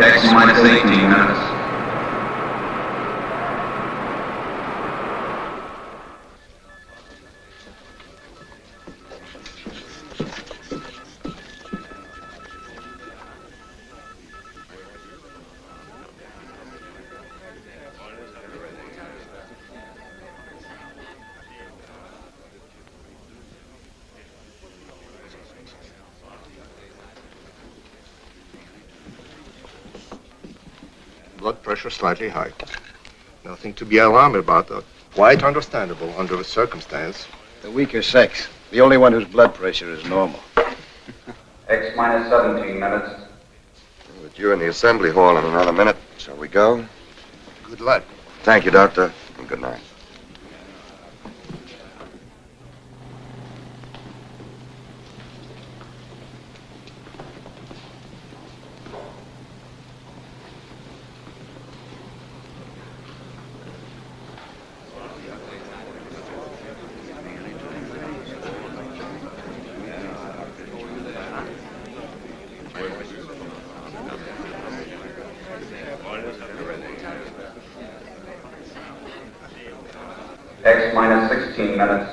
X minus 18 minutes. Blood pressure slightly high. Nothing to be alarmed about, though. Quite understandable under the circumstance. The weaker sex. The only one whose blood pressure is normal. X minus 17 minutes. We're due in the assembly hall in another minute. Shall we go? Good luck. Thank you, Doctor, and good night. X minus 16 minutes.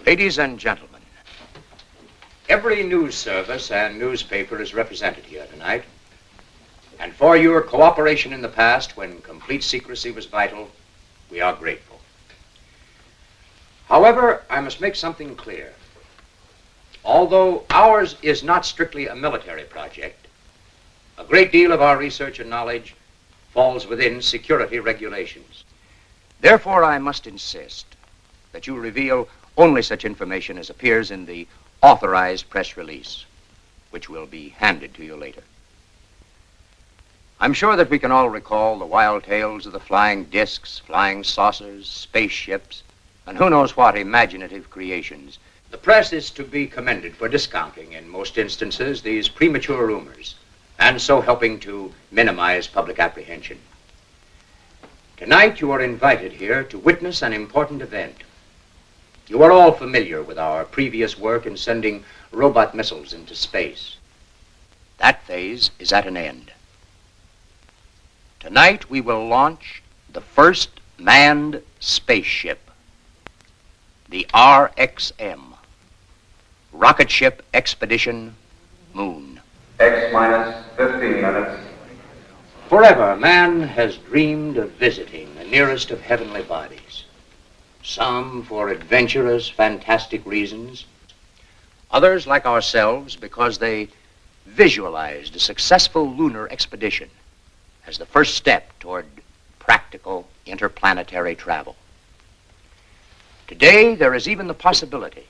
Ladies and gentlemen, every news service and newspaper is represented here tonight. And for your cooperation in the past, when complete secrecy was vital, we are grateful. However, I must make something clear. Although ours is not strictly a military project, a great deal of our research and knowledge falls within security regulations. Therefore, I must insist that you reveal only such information as appears in the authorized press release, which will be handed to you later. I'm sure that we can all recall the wild tales of the flying discs, flying saucers, spaceships, and who knows what imaginative creations. The press is to be commended for discounting, in most instances, these premature rumors, and so helping to minimize public apprehension. Tonight, you are invited here to witness an important event. You are all familiar with our previous work in sending robot missiles into space. That phase is at an end. Tonight, we will launch the first manned spaceship, the RXM, Rocketship Expedition Moon. X minus 15 minutes. Forever, man has dreamed of visiting the nearest of heavenly bodies. Some for adventurous, fantastic reasons. Others, like ourselves, because they visualized a successful lunar expedition as the first step toward practical interplanetary travel. Today, there is even the possibility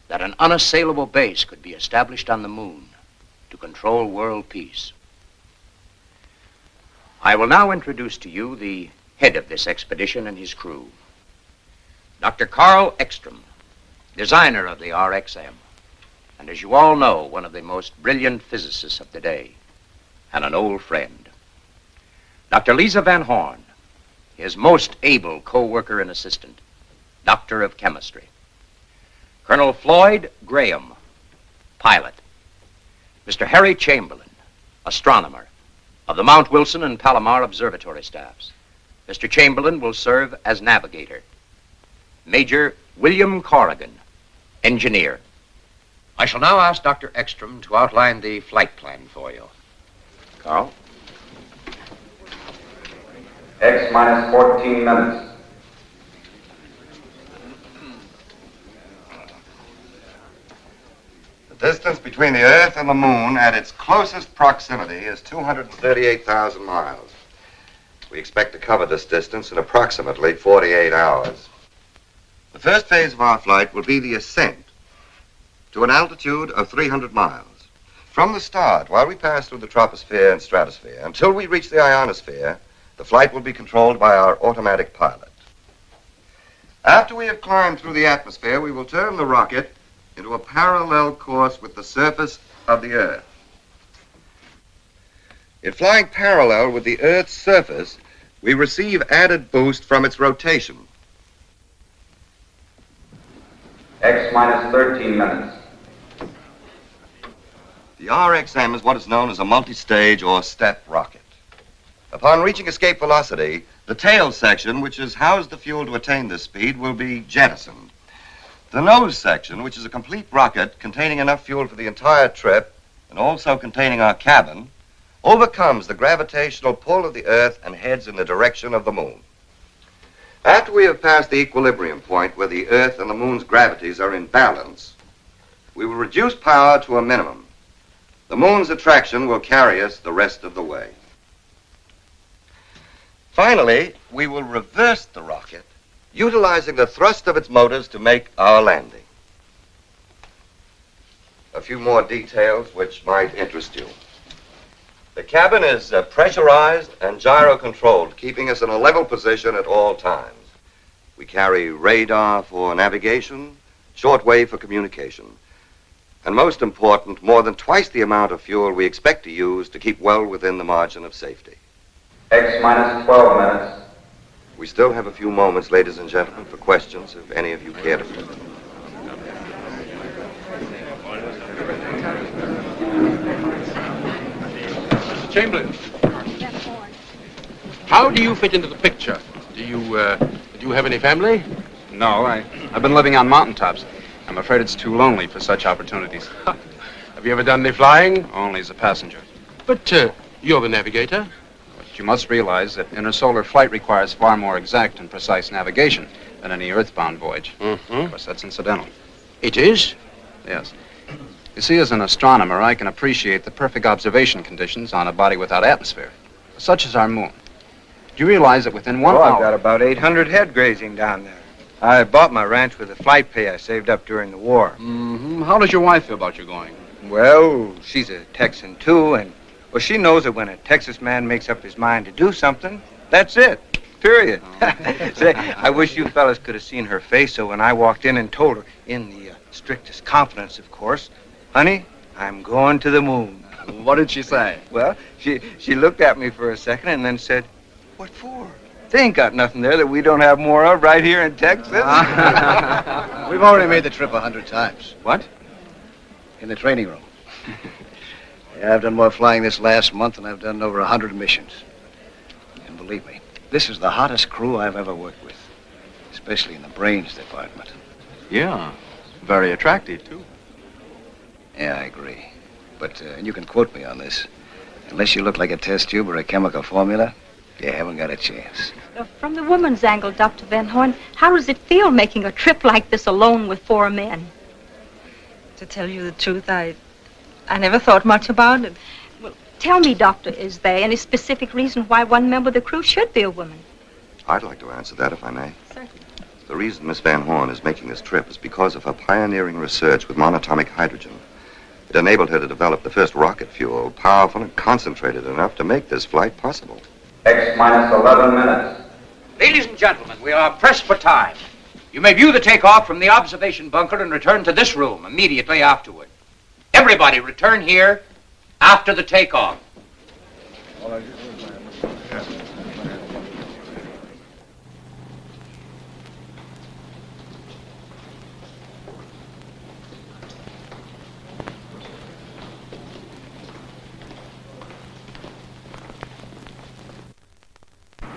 that an unassailable base could be established on the moon to control world peace. I will now introduce to you the head of this expedition and his crew, Dr. Carl Ekstrom, designer of the RXM, and as you all know, one of the most brilliant physicists of the day, and an old friend. Dr. Lisa Van Horn, his most able co-worker and assistant, Doctor of Chemistry. Colonel Floyd Graham, pilot. Mr. Harry Chamberlain, astronomer, of the Mount Wilson and Palomar Observatory staffs. Mr. Chamberlain will serve as navigator. Major William Corrigan, engineer. I shall now ask Dr. Ekstrom to outline the flight plan for you. Carl? X minus 14 minutes. The distance between the Earth and the Moon at its closest proximity is 238,000 miles. We expect to cover this distance in approximately 48 hours. The first phase of our flight will be the ascent to an altitude of 300 miles. From the start, while we pass through the troposphere and stratosphere, until we reach the ionosphere, the flight will be controlled by our automatic pilot. After we have climbed through the atmosphere, we will turn the rocket into a parallel course with the surface of the Earth. In flying parallel with the Earth's surface, we receive added boost from its rotation. X minus 13 minutes. The RXM is what is known as a multi-stage or step rocket. Upon reaching escape velocity, the tail section, which has housed the fuel to attain this speed, will be jettisoned. The nose section, which is a complete rocket containing enough fuel for the entire trip and also containing our cabin, overcomes the gravitational pull of the Earth and heads in the direction of the moon. After we have passed the equilibrium point where the Earth and the moon's gravities are in balance, we will reduce power to a minimum. The moon's attraction will carry us the rest of the way. Finally, we will reverse the rocket, utilizing the thrust of its motors to make our landing. A few more details which might interest you. The cabin is pressurized and gyro-controlled, keeping us in a level position at all times. We carry radar for navigation, shortwave for communication, and most important, more than twice the amount of fuel we expect to use to keep well within the margin of safety. X minus 12 minutes. We still have a few moments, ladies and gentlemen, for questions, if any of you care to put them. Mr. Chamberlain, how do you fit into the picture? Do you have any family? No, I've been living on mountaintops. I'm afraid it's too lonely for such opportunities. Have you ever done any flying? Only as a passenger. But you're the navigator. But you must realize that intersolar flight requires far more exact and precise navigation than any earthbound voyage. Mm-hmm. Of course, that's incidental. It is? Yes. You see, as an astronomer, I can appreciate the perfect observation conditions on a body without atmosphere, such as our moon. Do you realize that within 1 hour... I've got about 800 head grazing down there. I bought my ranch with the flight pay I saved up during the war. Mm-hmm. How does your wife feel about you going? Well, she's a Texan, too, and well, she knows that when a Texas man makes up his mind to do something, that's it. Period. Say, I wish you fellas could have seen her face, so when I walked in and told her, in the strictest confidence, of course, honey, I'm going to the moon. What did she say? Well, she looked at me for a second and then said, what for? They ain't got nothing there that we don't have more of right here in Texas. We've already made the trip 100 times. What? In the training room. Yeah, I've done more flying this last month than I've done in over 100 missions. And believe me, this is the hottest crew I've ever worked with, especially in the brains department. Yeah, very attractive, too. Yeah, I agree. But you can quote me on this. Unless you look like a test tube or a chemical formula, you haven't got a chance. From the woman's angle, Dr. Van Horn, how does it feel making a trip like this alone with 4 men? To tell you the truth, I never thought much about it. Well, tell me, Doctor, is there any specific reason why one member of the crew should be a woman? I'd like to answer that, if I may. Certainly. The reason Miss Van Horn is making this trip is because of her pioneering research with monatomic hydrogen. It enabled her to develop the first rocket fuel, powerful and concentrated enough to make this flight possible. X minus 11 minutes. Ladies and gentlemen, we are pressed for time. You may view the takeoff from the observation bunker and return to this room immediately afterward. Everybody return here after the takeoff.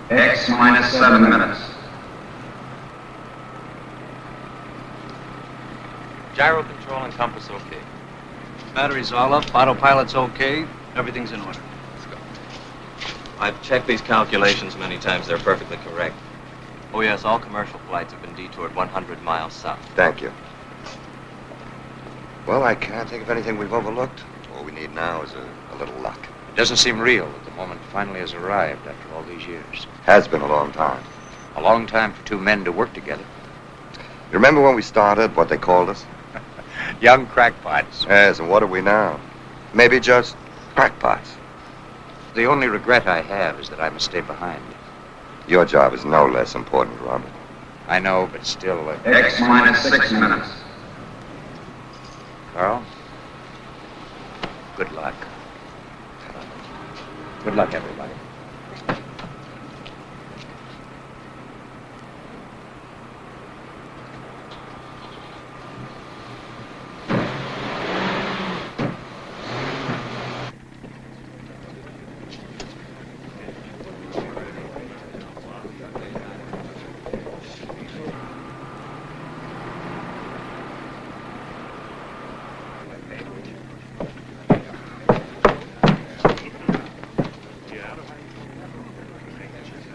X minus 7 minutes. Gyro control and compass okay. Battery's all up, autopilot's okay, everything's in order. Let's go. I've checked these calculations many times. They're perfectly correct. Oh, yes, all commercial flights have been detoured 100 miles south. Thank you. Well, I can't think of anything we've overlooked. All we need now is a little luck. It doesn't seem real that the moment finally has arrived after all these years. Has been a long time. A long time for 2 men to work together. You remember when we started, what they called us? Young crackpots. Yes, and what are we now? Maybe just crackpots. The only regret I have is that I must stay behind. Your job is no less important, Robert. I know, but still... X minus 6 minutes. Carl, good luck. Good luck, everybody.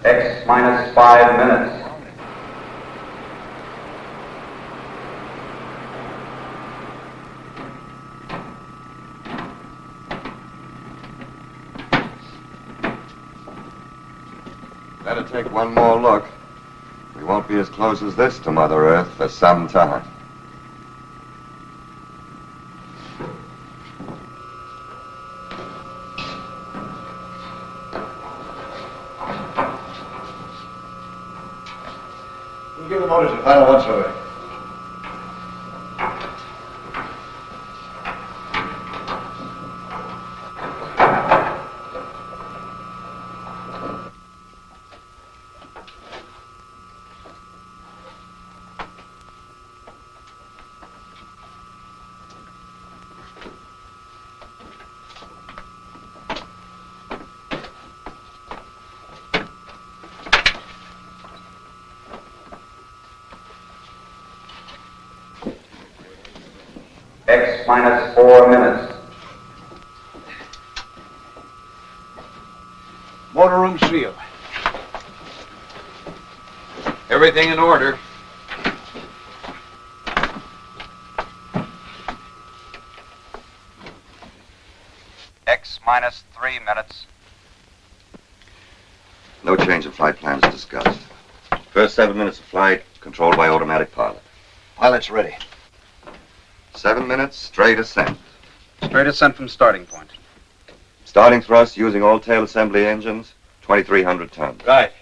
X minus 5 minutes. Better take one more look. We won't be as close as this to Mother Earth for some time. We'll give the motors a final once over. X minus 4 minutes. Motor room sealed. Everything in order. X minus 3 minutes. No change in flight plans discussed. First 7 minutes of flight controlled by automatic pilot. Pilot's ready. 7 minutes, straight ascent. Straight ascent from starting point. Starting thrust using all tail assembly engines, 2,300 tons. Right.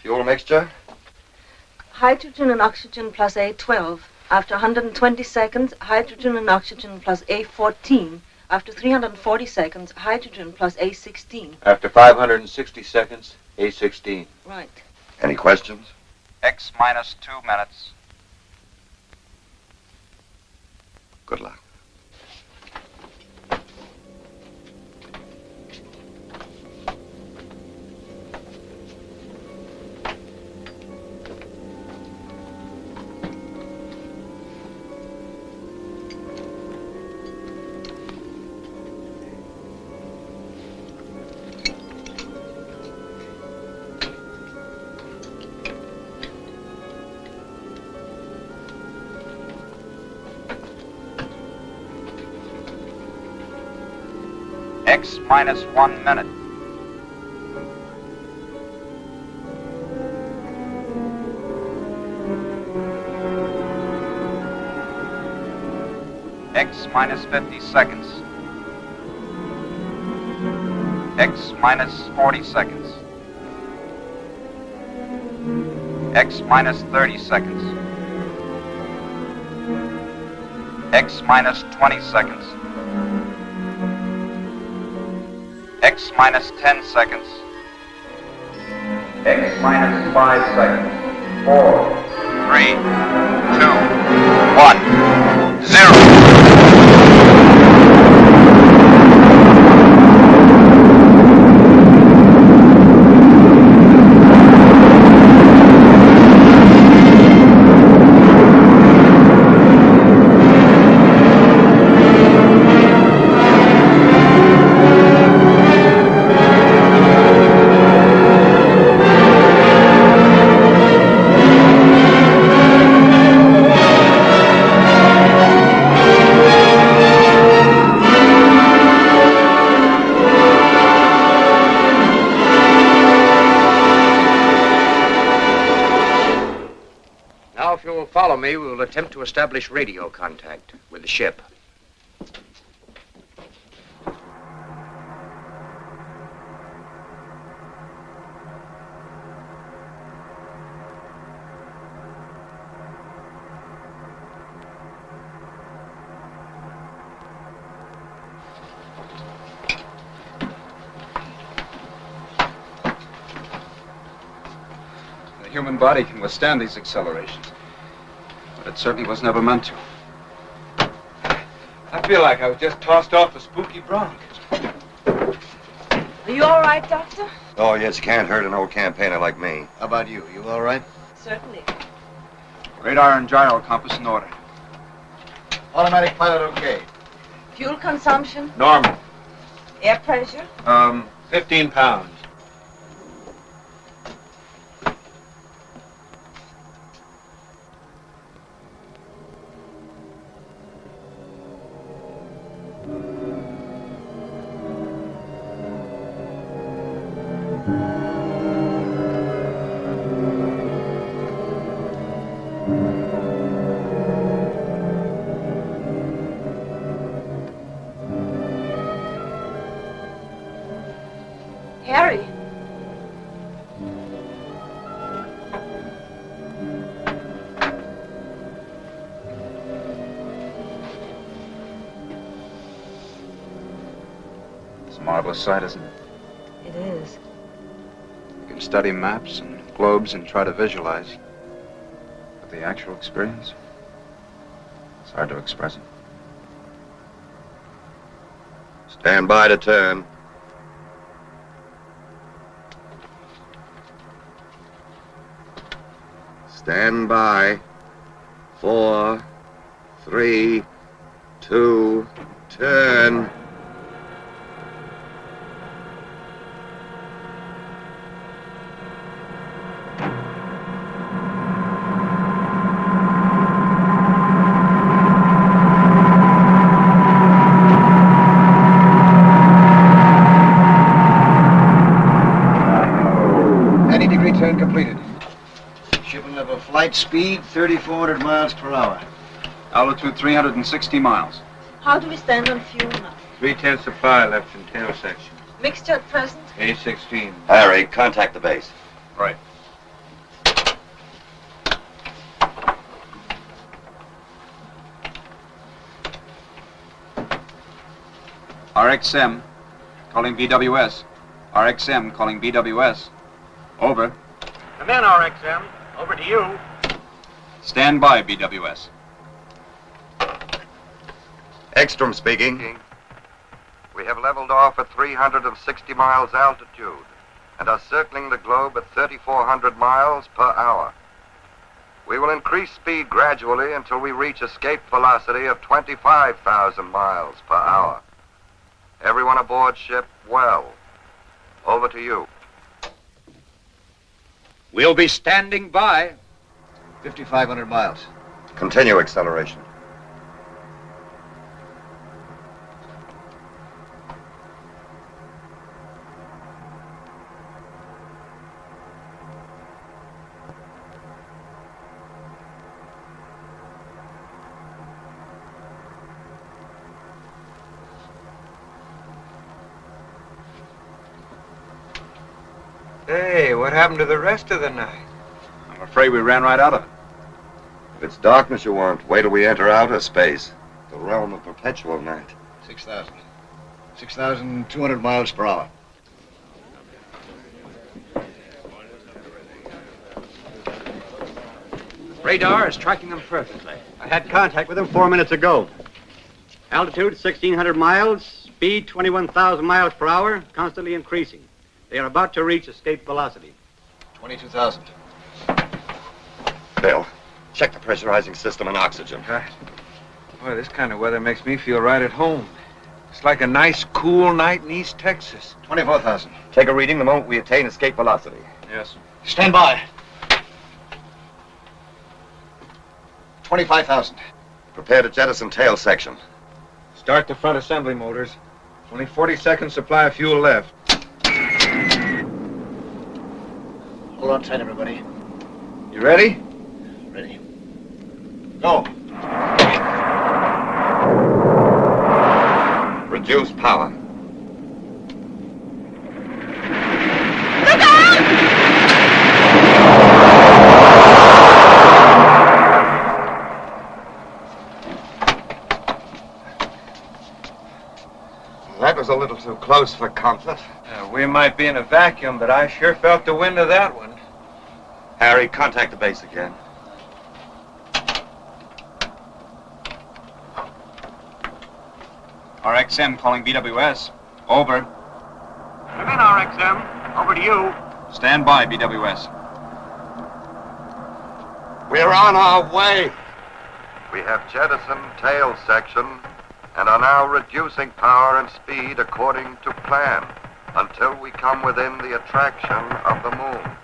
Fuel mixture? Hydrogen and oxygen plus A12. After 120 seconds, hydrogen and oxygen plus A14. After 340 seconds, hydrogen plus A16. After 560 seconds, A16. Right. Any questions? X minus 2 minutes. Good luck. X minus 1 minute. X minus 50 seconds. X minus 40 seconds. X minus 30 seconds. X minus 20 seconds. X minus 10 seconds. X minus 5 seconds. 4, 3, 2, 1, 0. Follow me, we will attempt to establish radio contact with the ship. human body can withstand these accelerations. But it certainly was never meant to. I feel like I was just tossed off a spooky bronc. Are you all right, Doctor? Oh, yes, can't hurt an old campaigner like me. How about you? You all right? Certainly. Radar and gyro compass in order. Automatic pilot okay. Fuel consumption? Normal. Air pressure? 15 pounds. Harry. It's a marvelous sight, isn't it? It is. You can study maps and globes and try to visualize. But the actual experience, it's hard to express it. Stand by to turn. Stand by. 4, 3, 2, turn. Turn completed. Shipping level flight speed 3,400 miles per hour. Altitude 360 miles. How do we stand on fuel now? 3/10 supply left in tail section. Mixture at present? A16. Harry, contact the base. Right. RXM, calling BWS. RXM, calling BWS. Over. Come in, RXM. Over to you. Stand by, BWS. Ekstrom speaking. We have leveled off at 360 miles altitude and are circling the globe at 3,400 miles per hour. We will increase speed gradually until we reach escape velocity of 25,000 miles per hour. Everyone aboard ship, well. Over to you. We'll be standing by. 5,500 miles. Continue acceleration. Hey, what happened to the rest of the night? I'm afraid we ran right out of it. If it's darkness you want, wait till we enter outer space, the realm of perpetual night. 6,000. 6,200 miles per hour. Radar is tracking them perfectly. I had contact with them 4 minutes ago. Altitude 1,600 miles, speed 21,000 miles per hour, constantly increasing. They are about to reach escape velocity. 22,000. Bill, check the pressurizing system and oxygen. Right. Boy, this kind of weather makes me feel right at home. It's like a nice, cool night in East Texas. 24,000. Take a reading the moment we attain escape velocity. Yes. Stand by. 25,000. Prepare to jettison tail section. Start the front assembly motors. Only 40 seconds supply of fuel left. Hold on tight, everybody. You ready? Ready. Go. Reduce power. Look out! That was a little too close for comfort. We might be in a vacuum, but I sure felt the wind of that one. Harry, contact the base again. RXM calling BWS. Over. Come in, RXM. Over to you. Stand by, BWS. We're on our way. We have jettisoned tail section and are now reducing power and speed according to plan until we come within the attraction of the moon.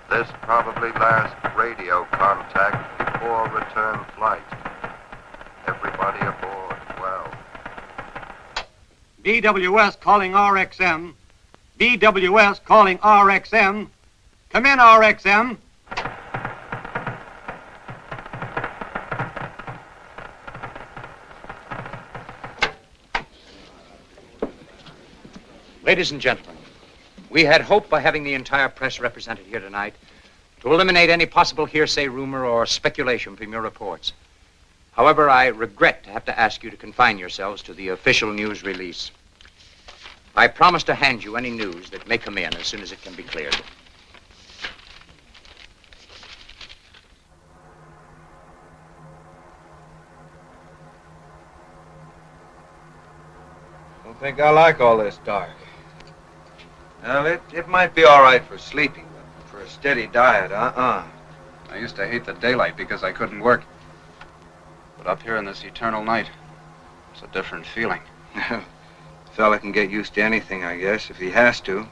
This probably last radio contact before return flight. Everybody aboard well. BWS calling RXM. BWS calling RXM. Come in, RXM. Ladies and gentlemen, we had hoped by having the entire press represented here tonight to eliminate any possible hearsay, rumor, or speculation from your reports. However, I regret to have to ask you to confine yourselves to the official news release. I promise to hand you any news that may come in as soon as it can be cleared. I don't think I like all this dark. Well, it might be all right for sleeping, but for a steady diet, I used to hate the daylight because I couldn't work. But up here in this eternal night, it's a different feeling. A fella can get used to anything, I guess, if he has to.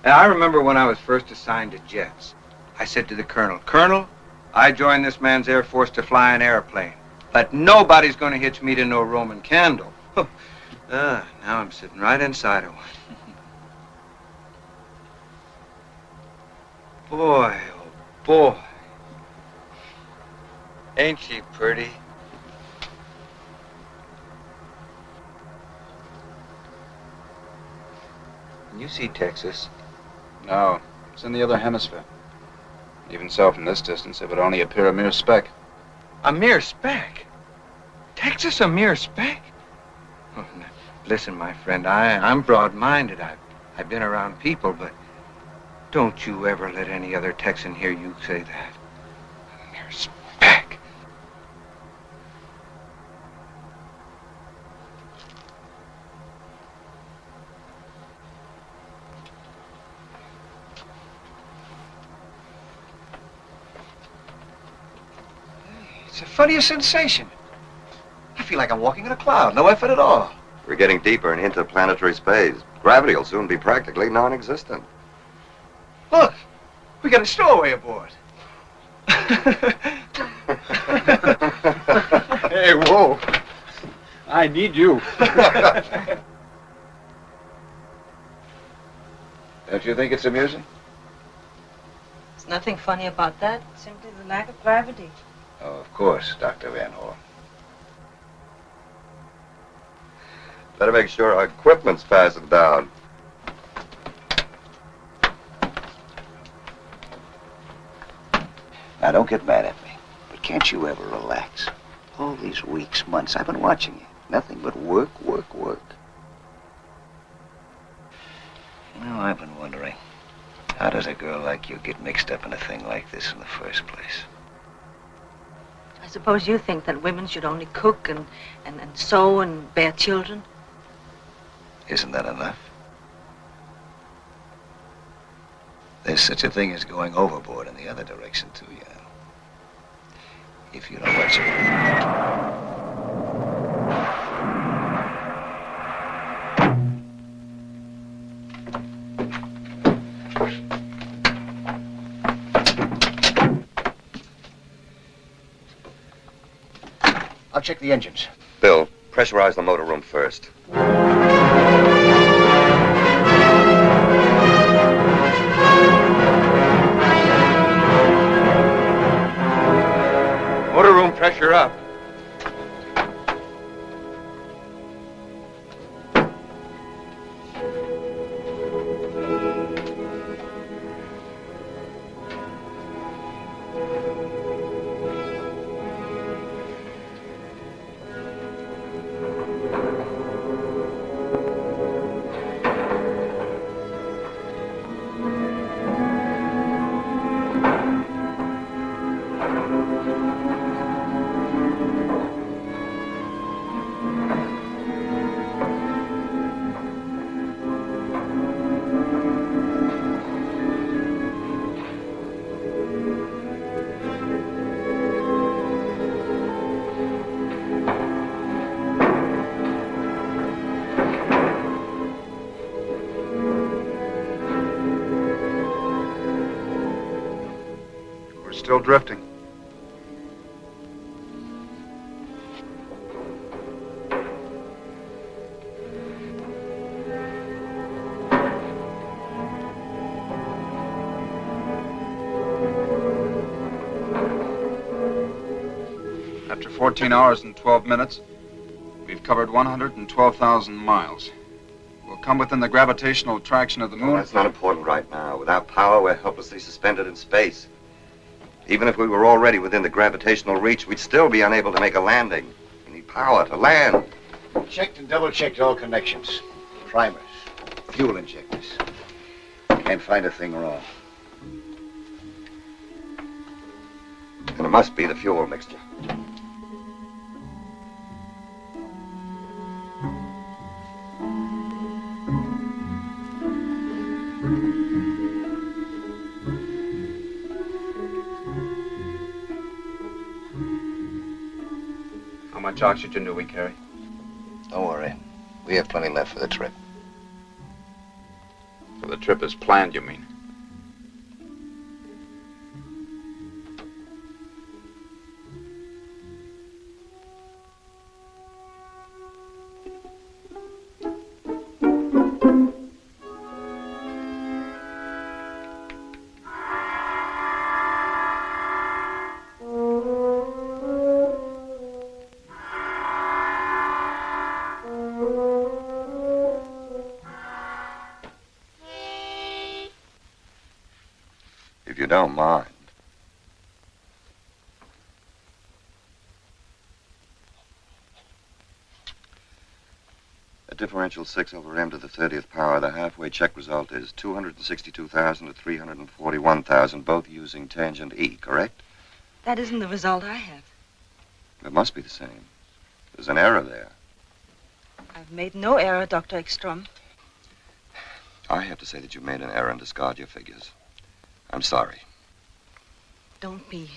And I remember when I was first assigned to jets. I said to the colonel, Colonel, I joined this man's Air Force to fly an airplane, but nobody's going to hitch me to no Roman candle. Now I'm sitting right inside of one. Boy, oh boy. Ain't she pretty? Can you see Texas? No, it's in the other hemisphere. Even so, from this distance, it would only appear a mere speck. A mere speck? Texas a mere speck? Oh, now, listen, my friend, I'm broad-minded. I've been around people, but don't you ever let any other Texan hear you say that. A mere speck. It's the funniest sensation. I feel like I'm walking in a cloud. No effort at all. We're getting deeper and into planetary space. Gravity will soon be practically non-existent. Look, we got a stowaway aboard. Hey, whoa. I need you. Don't you think it's amusing? There's nothing funny about that. Simply the lack of gravity. Oh, of course, Dr. Van Horn. Better make sure our equipment's fastened down. Now, don't get mad at me, but can't you ever relax? All these weeks, months, I've been watching you. Nothing but work, work, work. You know, I've been wondering, how does a girl like you get mixed up in a thing like this in the first place? I suppose you think that women should only cook and sew and bear children? Isn't that enough? There's such a thing as going overboard in the other direction, too, you know. If you know what's it. I'll check the engines. Bill, pressurize the motor room first. Motor room pressure up. still drifting. After 14 hours and 12 minutes, we've covered 112,000 miles. We'll come within the gravitational attraction of the moon. Well, that's not important right now. Without power, we're helplessly suspended in space. Even if we were already within the gravitational reach, we'd still be unable to make a landing. We need power to land. Checked and double-checked all connections. Primers, fuel injectors. Can't find a thing wrong. And it must be the fuel mixture. How much oxygen do we carry? Don't worry. We have plenty left for the trip. For the trip as planned, you mean? If you don't mind. At differential 6 over m to the 30th power, the halfway check result is 262,000 to 341,000, both using tangent E, correct? That isn't the result I have. It must be the same. There's an error there. I've made no error, Dr. Ekstrom. I have to say that you made an error and discard your figures. I'm sorry. Don't be.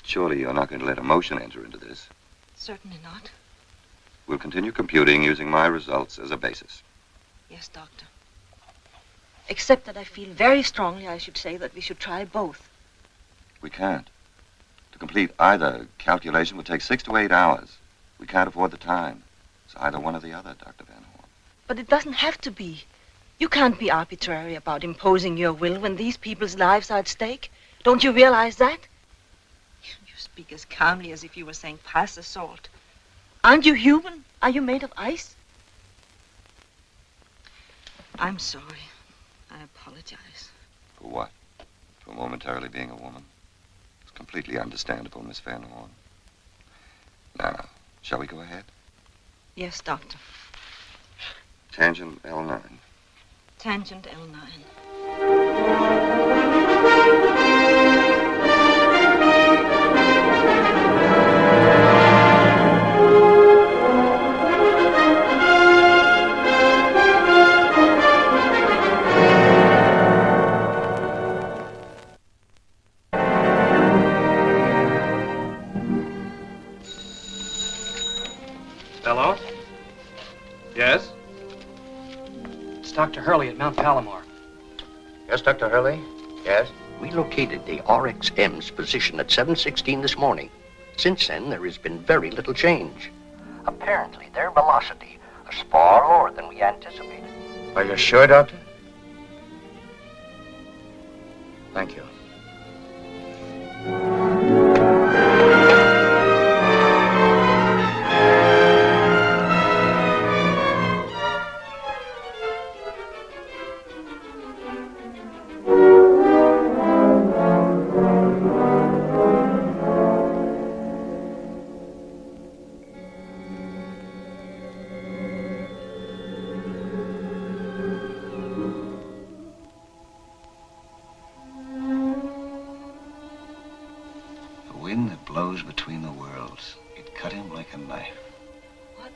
Surely you're not going to let emotion enter into this. Certainly not. We'll continue computing using my results as a basis. Yes, Doctor. Except that I feel very strongly I should say that we should try both. We can't. To complete either calculation would take 6 to 8 hours. We can't afford the time. It's either one or the other, Dr. Van Horn. But it doesn't have to be. You can't be arbitrary about imposing your will when these people's lives are at stake. Don't you realize that? You speak as calmly as if you were saying pass the salt. Aren't you human? Are you made of ice? I'm sorry. I apologize. For what? For momentarily being a woman? It's completely understandable, Miss Van Horn. Now, shall we go ahead? Yes, Doctor. Tangent L9. Tangent L9. Hello? Yes? It's Dr. Hurley at Mount Palomar. Yes, Dr. Hurley? Yes? We located the RXM's position at 7:16 this morning. Since then, there has been very little change. Apparently, their velocity is far lower than we anticipated. Are you sure, Doctor? Thank you. Between the worlds. It cut him like a knife. What?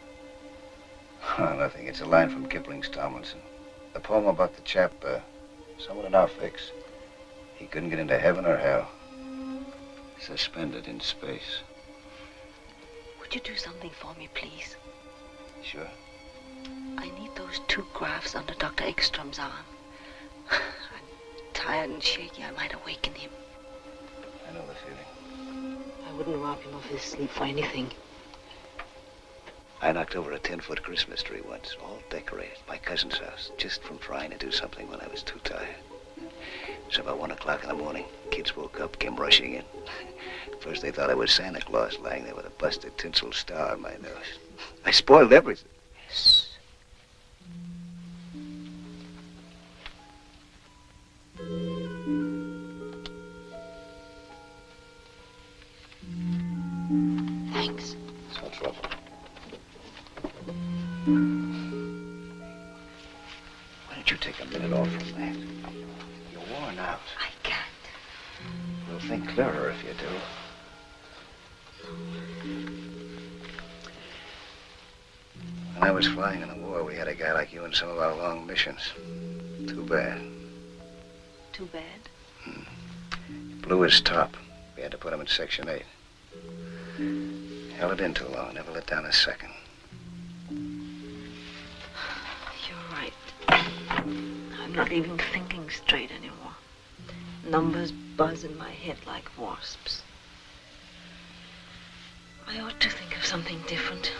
Oh, nothing. It's a line from Kipling's Tomlinson. The poem about the chap, someone in our fix. He couldn't get into heaven or hell. Suspended in space. Would you do something for me, please? Sure. I need those 2 grafts under Dr. Ekstrom's arm. I'm tired and shaky. I might awaken him. I know the feeling. I wouldn't rob him of his sleep for anything. I knocked over a 10-foot Christmas tree once, all decorated, my cousin's house, just from trying to do something when I was too tired. It was about 1 o'clock in the morning. Kids woke up, came rushing in. First they thought I was Santa Claus lying there with a busted tinsel star on my nose. I spoiled everything. Yes. Thanks. It's no trouble. Why don't you take a minute off from that? You're worn out. I can't. You'll think clearer if you do. When I was flying in the war, we had a guy like you in some of our long missions. Too bad. Too bad? He blew his top. We had to put him in Section 8. Held it in too long, never let down a second. You're right. I'm not even thinking straight anymore. Numbers buzz in my head like wasps. I ought to think of something different.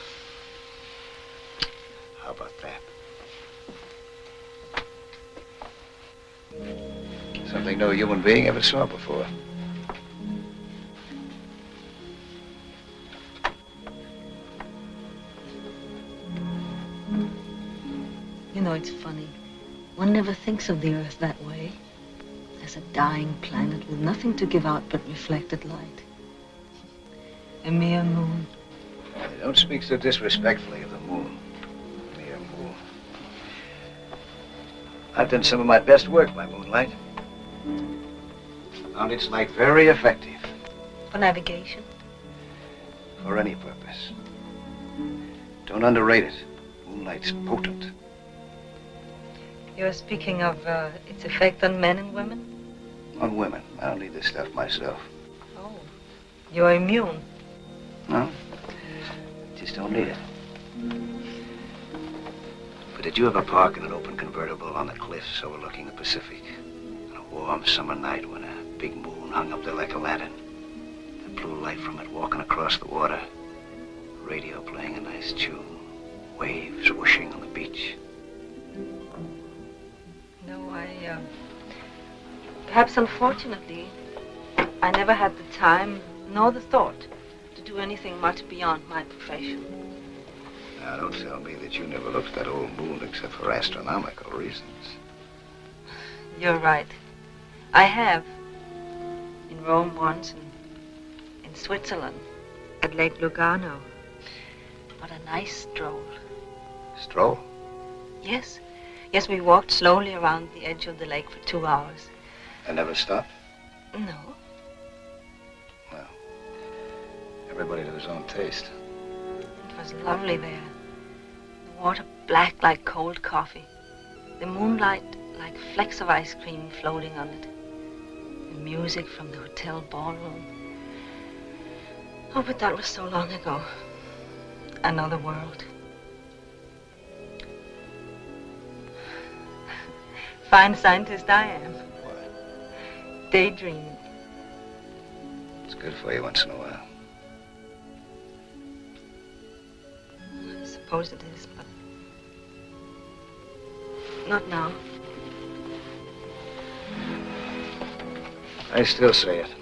How about that? Something no human being ever saw before. You know, it's funny. One never thinks of the Earth that way. As a dying planet with nothing to give out but reflected light. A mere moon. Don't speak so disrespectfully of the moon. Mere moon. I've done some of my best work by moonlight. Found its light very effective. For navigation? For any purpose. Don't underrate it. Moonlight's potent. You're speaking of its effect on men and women? On women. I don't need this stuff myself. Oh, you're immune. No? Just don't need it. But did you ever park in an open convertible on the cliffs overlooking the Pacific? On a warm summer night when a big moon hung up there like a lantern? The blue light from it walking across the water. Radio playing a nice tune. Waves whooshing on the beach. No, perhaps unfortunately, I never had the time nor the thought to do anything much beyond my profession. Now, don't tell me that you never looked at that old moon except for astronomical reasons. You're right. I have. In Rome once, and in Switzerland, at Lake Lugano. What a nice stroll. Stroll? Yes. Yes, we walked slowly around the edge of the lake for 2 hours. And never stopped? No. Well, everybody to his own taste. It was lovely there. The water black like cold coffee. The moonlight like flecks of ice cream floating on it. The music from the hotel ballroom. Oh, but that was so long ago. Another world. Fine scientist I am. What? Daydreaming. It's good for you once in a while. I suppose it is, but not now. I still say it.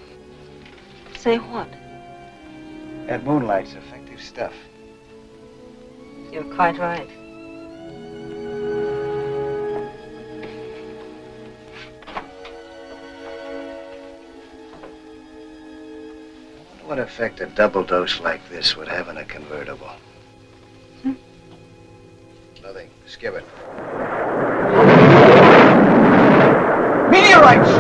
Say what? That moonlight's effective stuff. You're quite right. What effect a double dose like this would have in a convertible? Nothing. Skip it. Meteorites!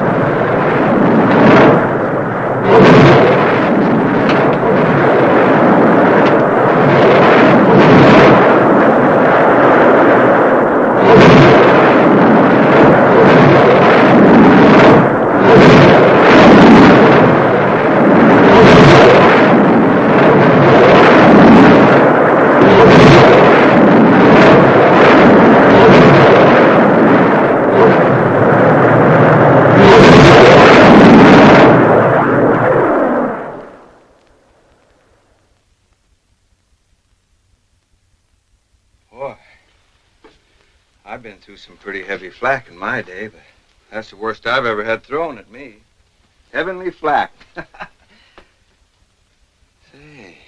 I've been through some pretty heavy flack in my day, but that's the worst I've ever had thrown at me. Heavenly flack. Say,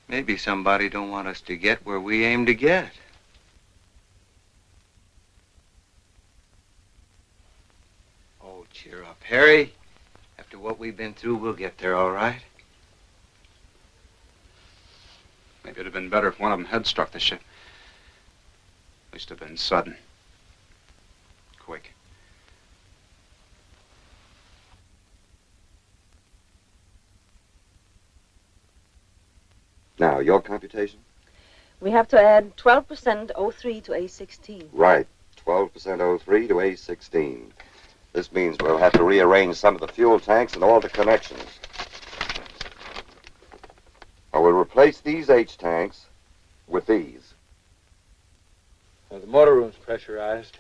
maybe somebody don't want us to get where we aim to get. Oh, cheer up, Harry. After what we've been through, we'll get there all right. Maybe it'd have been better if one of them had struck the ship. At least have been sudden. Quick. Now, your computation? We have to add 12% O3 to A16. Right. 12% O3 to A16. This means we'll have to rearrange some of the fuel tanks and all the connections. I will replace these H tanks with these. Well, the motor room's pressurized.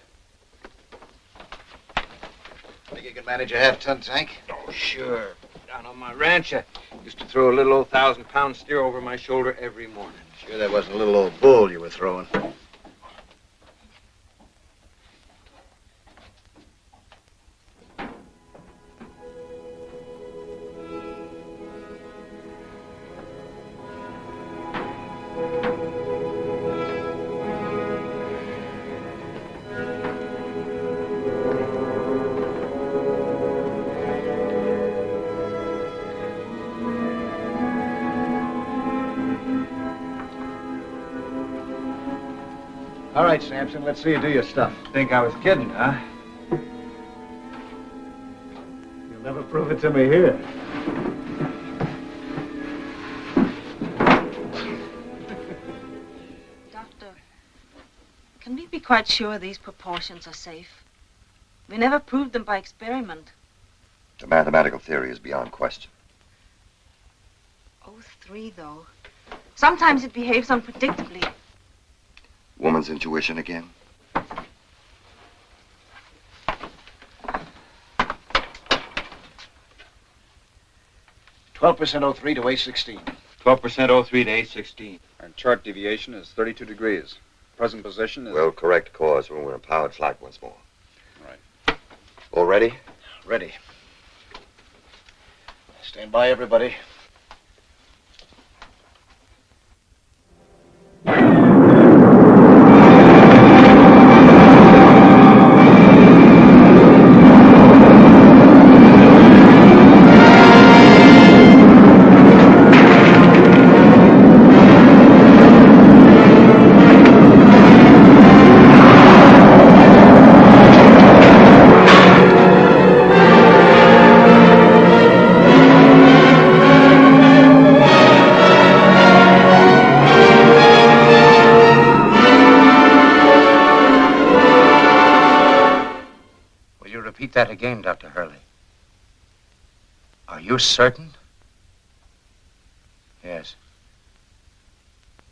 Think you can manage a half-ton tank? Oh, sure. Down on my ranch, I used to throw a little old 1,000-pound steer over my shoulder every morning. Sure that wasn't a little old bull you were throwing. All right, Sampson, let's see you do your stuff. Think I was kidding, huh? You'll never prove it to me here. Doctor, can we be quite sure these proportions are safe? We never proved them by experiment. The mathematical theory is beyond question. O3, though. Sometimes it behaves unpredictably. Woman's intuition again? 12% O3 to A16. 12% O3 to A16. Our chart deviation is 32 degrees. Present position is... We'll correct course when we're in powered flight once more. Right. All ready? Ready. Stand by, everybody. That again, Dr. Hurley. Are you certain? Yes.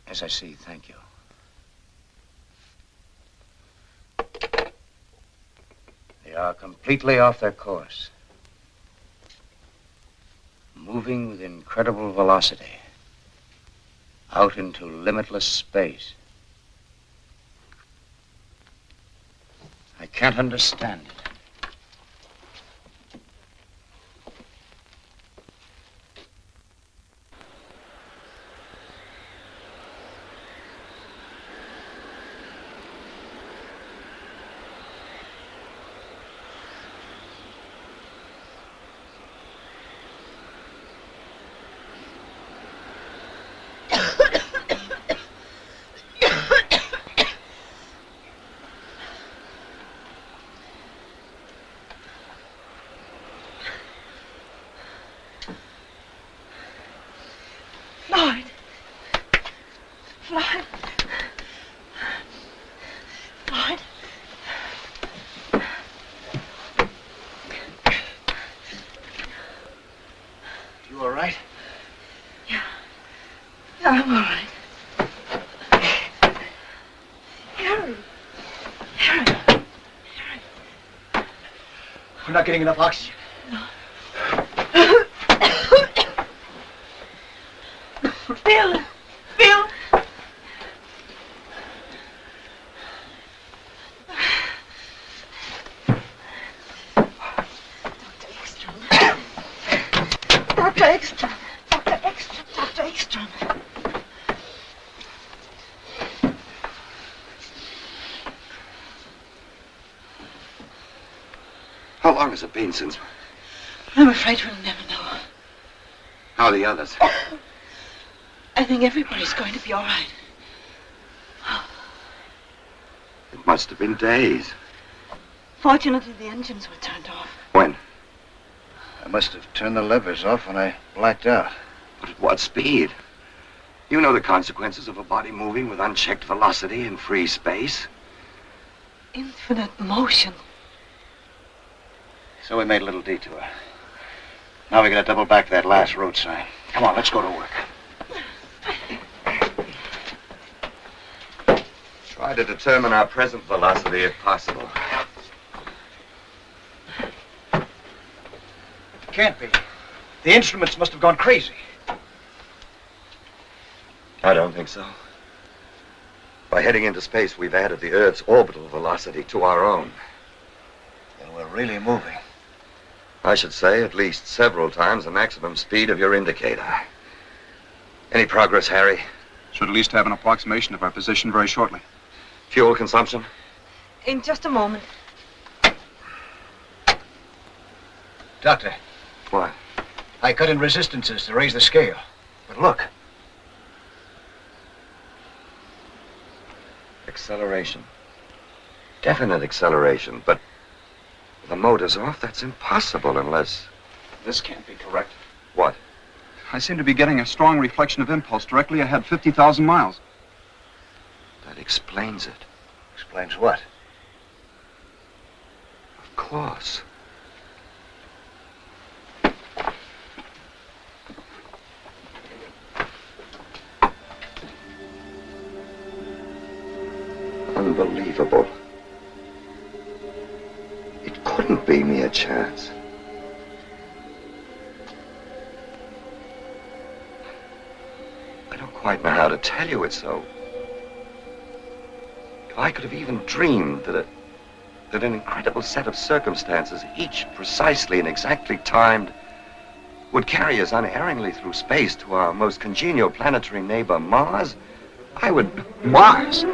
Yes, I see. Thank you. They are completely off their course. Moving with incredible velocity. Out into limitless space. I can't understand it. Not getting enough oxygen. No. Bill! long has it been since? I'm afraid we'll never know. How are the others? I think everybody's going to be all right. It must have been days. Fortunately, the engines were turned off. When? I must have turned the levers off when I blacked out. But at what speed? You know the consequences of a body moving with unchecked velocity in free space. Infinite motion. So we made a little detour. Now we gotta double back that last road sign. Come on, let's go to work. Try to determine our present velocity if possible. Can't be. The instruments must have gone crazy. I don't think so. By heading into space, we've added the Earth's orbital velocity to our own. Then we're really moving. I should say at least several times the maximum speed of your indicator. Any progress, Harry? Should at least have an approximation of our position very shortly. Fuel consumption? In just a moment. Doctor. What? I cut in resistances to raise the scale. But look. Acceleration. Definite acceleration, but with the motors off, that's impossible unless... This can't be correct. What? I seem to be getting a strong reflection of impulse directly ahead, 50,000 miles. That explains it. Explains what? Of course. Unbelievable. It couldn't be mere chance. I don't quite know how to tell you it's so. If I could have even dreamed that an incredible set of circumstances, each precisely and exactly timed, would carry us unerringly through space to our most congenial planetary neighbor, Mars, I would... Mars?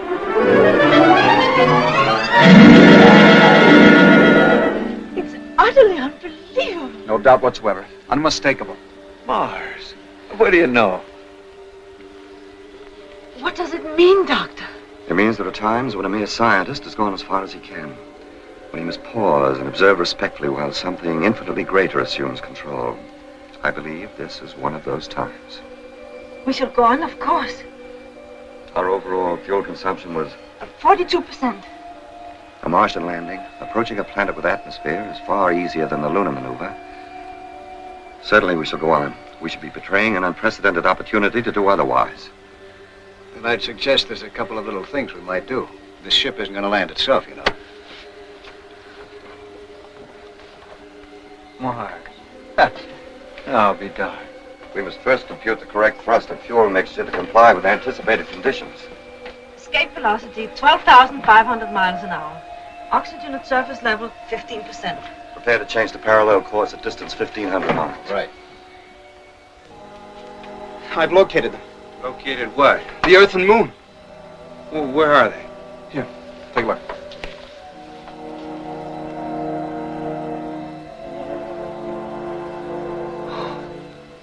It's utterly unbelievable. No doubt whatsoever. Unmistakable. Mars? What do you know? What does it mean, Doctor? It means there are times when a mere scientist has gone as far as he can. When he must pause and observe respectfully while something infinitely greater assumes control. I believe this is one of those times. We shall go on, of course. Our overall fuel consumption was 42%. a Martian landing. Approaching a planet with atmosphere is far easier than the lunar maneuver. Certainly we shall go on. We should be betraying an unprecedented opportunity to do otherwise. Then I'd suggest there's a couple of little things we might do. This ship isn't going to land itself, you know. Mark. I'll be darned. We must first compute the correct thrust and fuel mixture to comply with anticipated conditions. Escape velocity, 12,500 miles an hour. Oxygen at surface level, 15%. Prepare to change to parallel course at distance 1,500 miles. Right. I've located them. Located what? The Earth and Moon. Well, where are they? Here, take a look.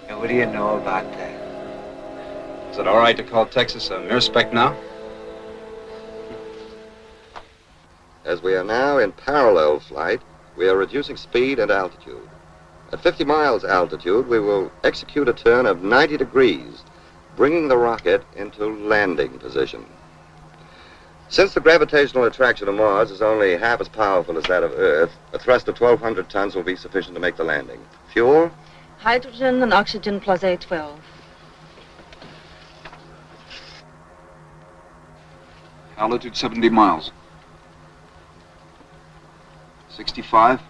Now, what do you know about that? Is it all right to call Texas a mirspec now? As we are now in parallel flight, we are reducing speed and altitude. At 50 miles altitude, we will execute a turn of 90 degrees, bringing the rocket into landing position. Since the gravitational attraction of Mars is only half as powerful as that of Earth, a thrust of 1,200 tons will be sufficient to make the landing. Fuel? Hydrogen and oxygen plus A12. Altitude 70 miles. 65.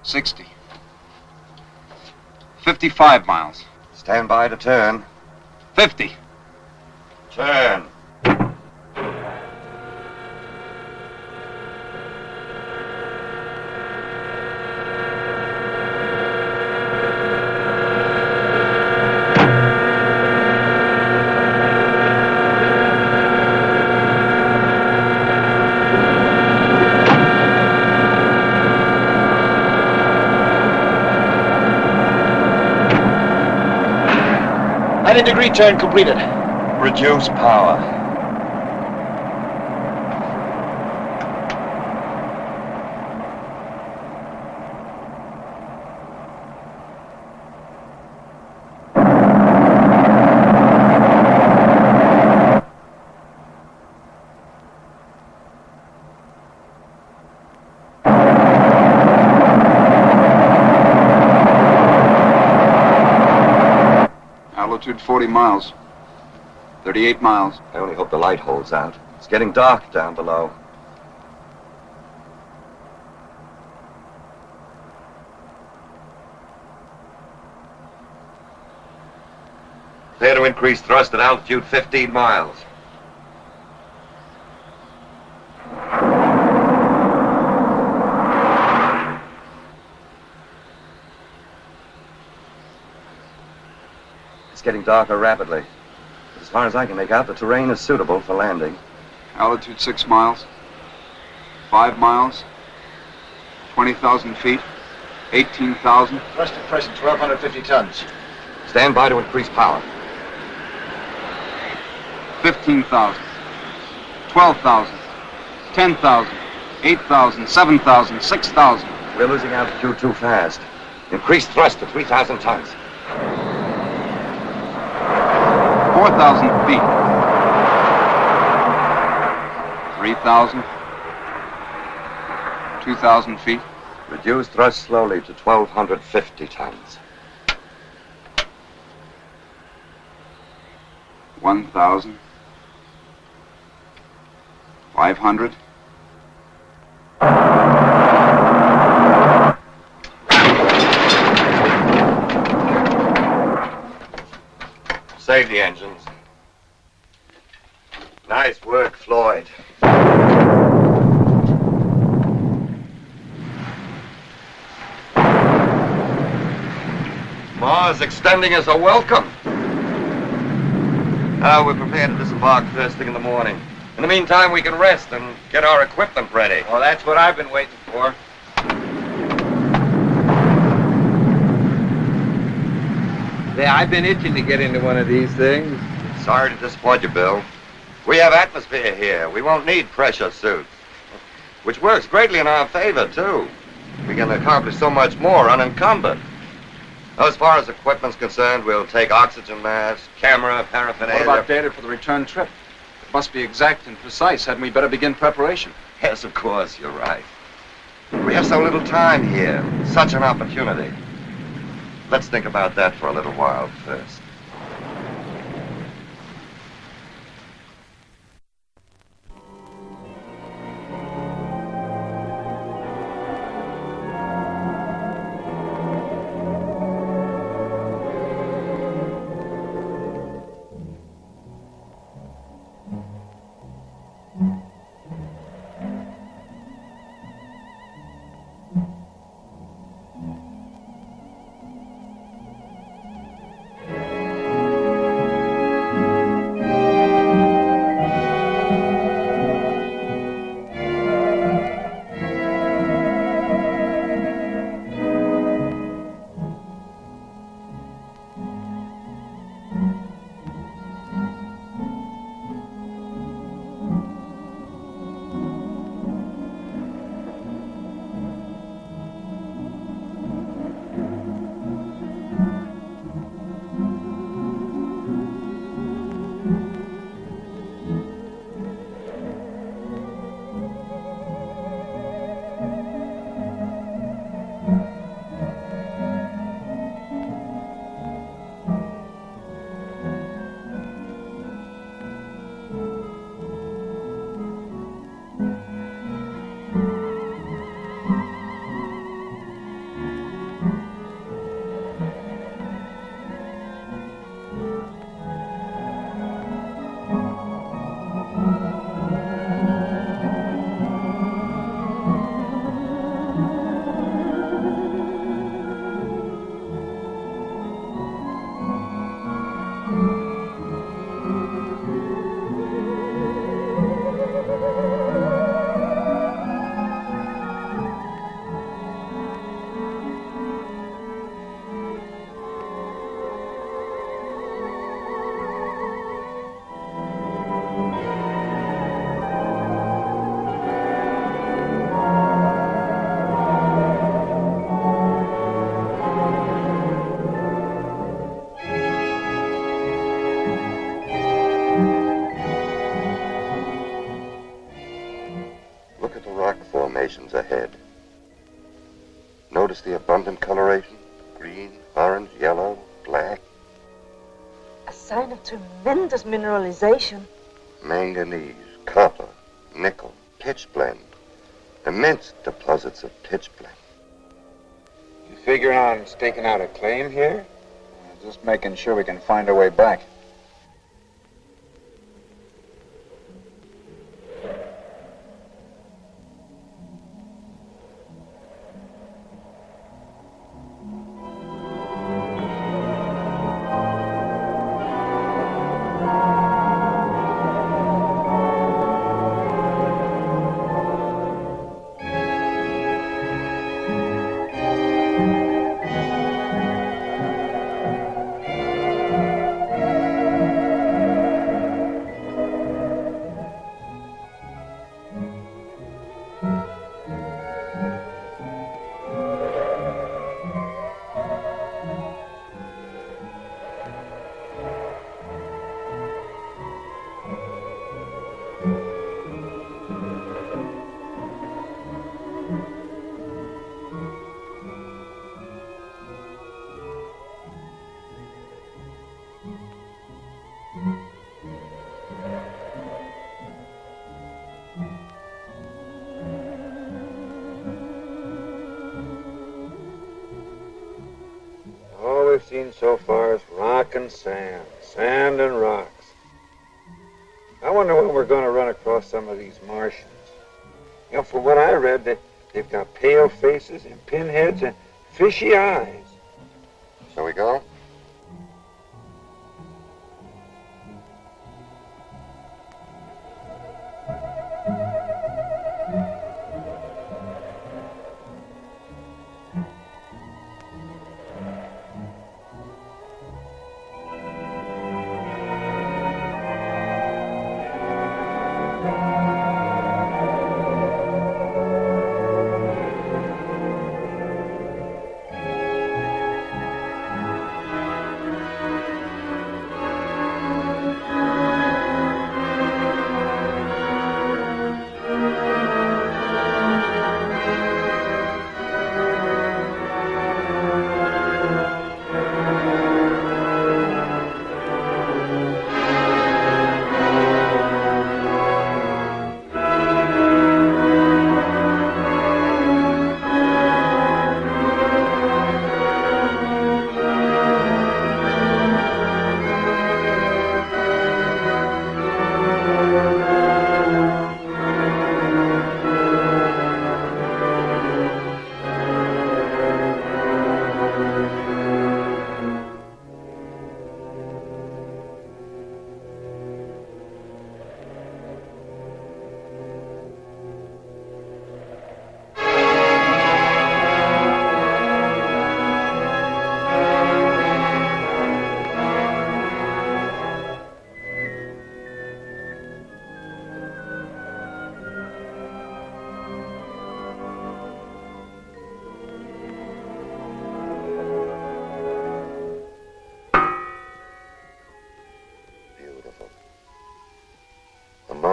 60. 55 miles. Stand by to turn. 50. Turn. 90-degree turn completed. Reduce power. Altitude 40 miles. 38 miles. I only hope the light holds out. It's getting dark down below. Prepare to increase thrust at altitude 15 miles. It's getting darker rapidly. As far as I can make out, the terrain is suitable for landing. Altitude 6 miles. 5 miles. 20,000 feet. 18,000. Thrust at present, 1,250 tons. Stand by to increase power. 15,000. 12,000. 10,000. 8,000. 7,000. 6,000. We're losing altitude too fast. Increase thrust to 3,000 tons. 4,000 feet. 3,000. 2,000 feet. Reduce thrust slowly to 1,250 tons. 1,000. 500. Save the engines. Nice work, Floyd. Mars extending us a welcome. Now we're prepared to disembark first thing in the morning. In the meantime, we can rest and get our equipment ready. Well, that's what I've been waiting for. I've been itching to get into one of these things. Sorry to disappoint you, Bill. We have atmosphere here. We won't need pressure suits. Which works greatly in our favor, too. We can accomplish so much more unencumbered. As far as equipment's concerned, we'll take oxygen mask, camera, paraphernalia. What about data for the return trip? It must be exact and precise. Hadn't we better begin preparation? Yes, of course, you're right. We have so little time here. Such an opportunity. Let's think about that for a little while first. Notice the abundant coloration? Green, orange, yellow, black. A sign of tremendous mineralization. Manganese, copper, nickel, pitch blende. Immense deposits of pitch blende. You figure on staking out a claim here? Just making sure we can find our way back. All we've seen so far is rock and sand, sand and rocks. I wonder when we're going to run across some of these Martians. You know, from what I read, they've got pale faces and pinheads and fishy eyes. Shall we go?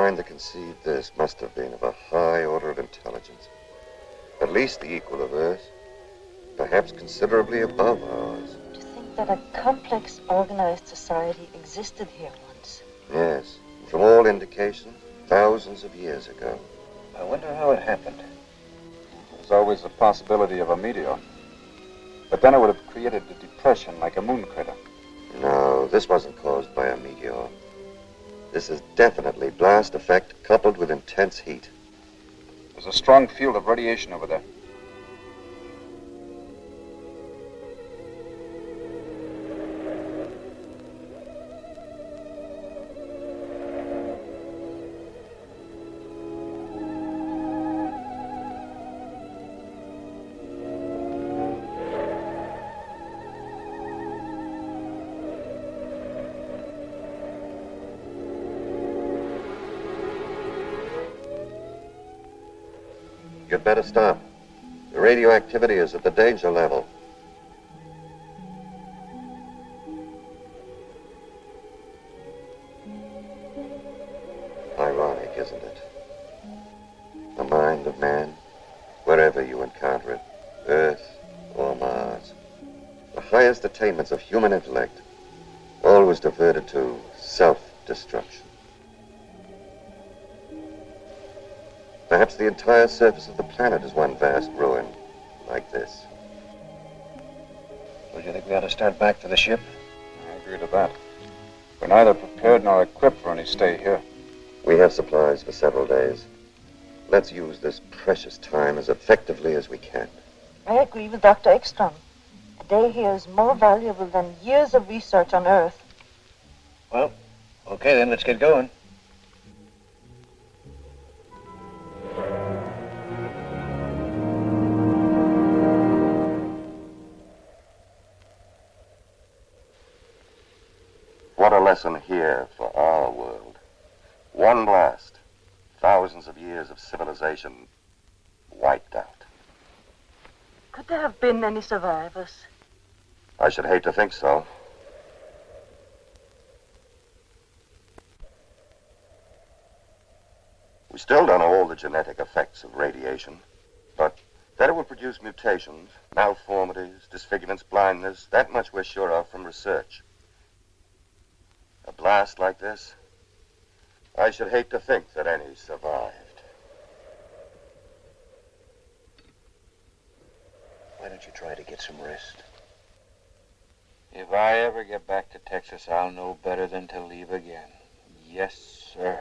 mind that conceived this must have been of a high order of intelligence, at least the equal of Earth, perhaps considerably above ours. To think that a complex, organized society existed here once. Yes, and from all indications, thousands of years ago. I wonder how it happened. There's always the possibility of a meteor. But then it would have created a depression like a moon crater. No, this wasn't caused by a meteor. This is definitely blast effect coupled with intense heat. There's a strong field of radiation over there. You'd better stop. The radioactivity is at the danger level. Ironic, isn't it? The mind of man, wherever you encounter it, Earth, highest attainments of human intellect, always diverted to self-destruction. Perhaps the entire surface of the planet is one vast ruin, like this. Don't you think we ought to start back to the ship? I agree to that. We're neither prepared nor equipped for any stay here. We have supplies for several days. Let's use this precious time as effectively as we can. I agree with Dr. Ekstrom. A day here is more valuable than years of research on Earth. Well, okay then, let's get going. What a lesson here for our world. One blast, thousands of years of civilization wiped out. Could there have been any survivors? I should hate to think so. We still don't know all the genetic effects of radiation, but that it will produce mutations, malformities, disfigurements, blindness, that much we're sure of from research. A blast like this, I should hate to think that any survived. Why don't you try to get some rest? If I ever get back to Texas, I'll know better than to leave again. Yes, sir.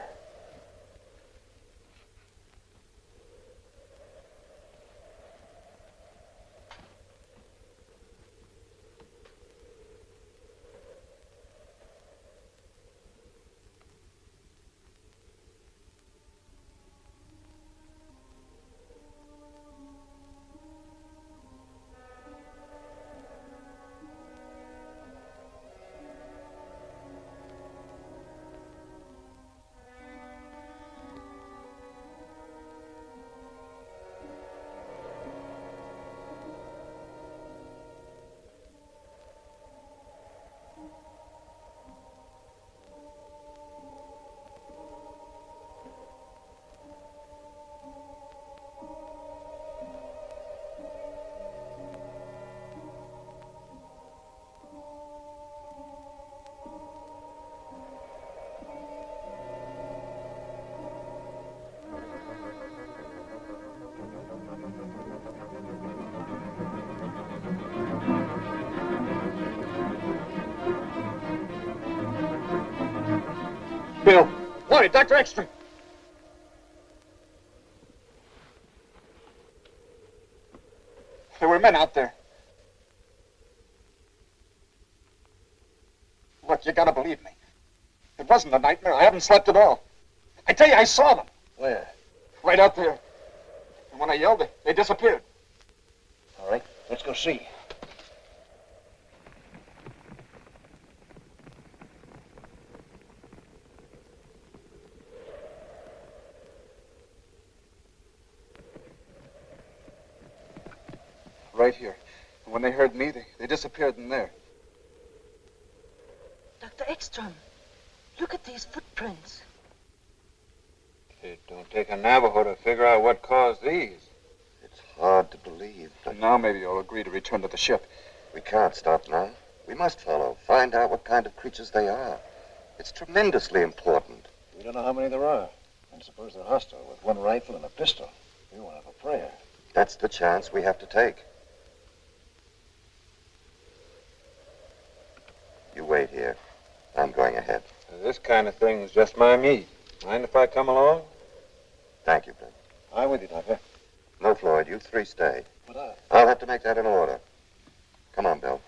Bill. Lloyd, Dr. Ekstrom. There were men out there. Look, you gotta believe me. It wasn't a nightmare. I haven't slept at all. I tell you, I saw them. Where? Right out there. And when I yelled, they disappeared. All right, let's go see. Right here. And when they heard me, they disappeared in there. Dr. Ekstrom, look at these footprints. It don't take a Navajo to figure out what caused these. It's hard to believe. And now maybe you'll agree to return to the ship. We can't stop now. We must follow. Find out what kind of creatures they are. It's tremendously important. We don't know how many there are. And suppose they're hostile with one rifle and a pistol. We won't have a prayer. That's the chance we have to take. You wait here. I'm going ahead. This kind of thing's just my meat. Mind if I come along? Thank you, Bill. I'm with you, Doctor. No, Floyd, you three stay. But I'll have to make that in order. Come on, Bill.